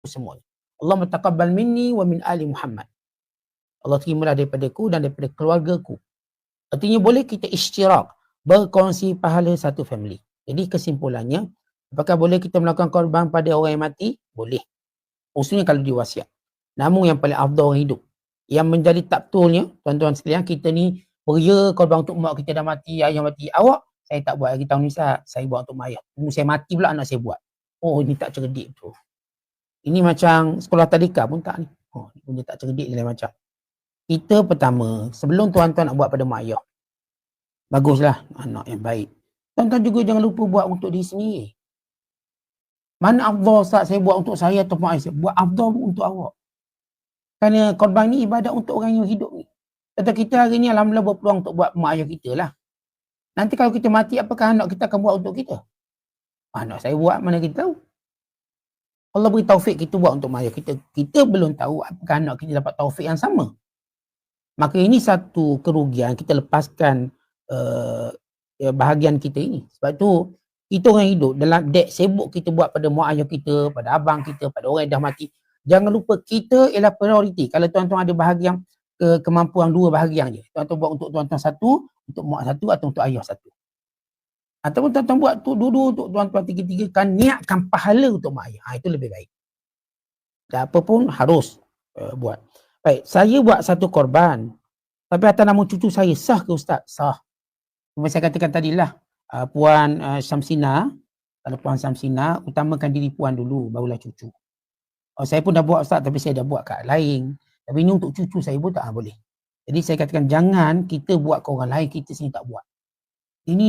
semua. Allah taqabbal minni wa min ali Muhammad. Allah terimalah daripada ku dan daripada keluargaku. Artinya boleh kita ishtirak, berkongsi pahala satu family. Jadi kesimpulannya, apakah boleh kita melakukan korban pada orang yang mati? Boleh. Khususnya kalau diwasiat. Namun yang paling afdal orang hidup. Yang menjadi tak betulnya, tuan-tuan sekalian, kita ni beria korban untuk mak kita dah mati, ayah mati. Awak, saya tak buat lagi tahun ni, saya buat untuk mak ayah. Saya mati pula anak saya buat. Oh, ini tak cerdik tu. Ini macam sekolah tadika pun tak ni. Oh, ini tak cerdik dia macam. Kita pertama, sebelum tuan-tuan nak buat pada mak ayah, baguslah anak yang baik. Tuan-tuan juga jangan lupa buat untuk diri sendiri. Mana afdal Ustaz, saya buat untuk saya atau mak saya? Buat afdal untuk awak. Kerana korban ni ibadat untuk orang yang hidup ni. Kata kita hari ni alhamdulillah berpeluang untuk buat mak ayah kita lah. Nanti kalau kita mati, apakah anak kita akan buat untuk kita? Anak saya buat, mana kita tahu? Allah beri taufik kita buat untuk mak ayah kita. Kita belum tahu apakah anak kita dapat taufik yang sama. Maka ini satu kerugian, kita lepaskan bahagian kita ini. Sebab tu kita orang hidup dalam dek sibuk kita buat pada mak ayah kita, pada abang kita, pada orang yang dah mati. Jangan lupa kita ialah prioriti. Kalau tuan-tuan ada bahagian kemampuan dua bahagian je. Tuan-tuan buat untuk tuan-tuan satu, untuk mak satu atau untuk ayah satu. Ataupun tuan-tuan buat dua-dua untuk tuan-tuan tiga-tiga, kan niatkan pahala untuk mak ayah. Itu lebih baik. Dan apa pun harus buat. Baik, saya buat satu korban. Tapi atas nama cucu saya, sah ke Ustaz? Sah. Cuma saya katakan tadilah, Puan Syamsina, kalau Puan Syamsina, utamakan diri Puan dulu, barulah cucu. Saya pun dah buat Ustaz, tapi saya dah buat kat lain. Tapi ini untuk cucu saya pun tak boleh. Jadi saya katakan jangan kita buat ke orang lain, kita sendiri tak buat. Ini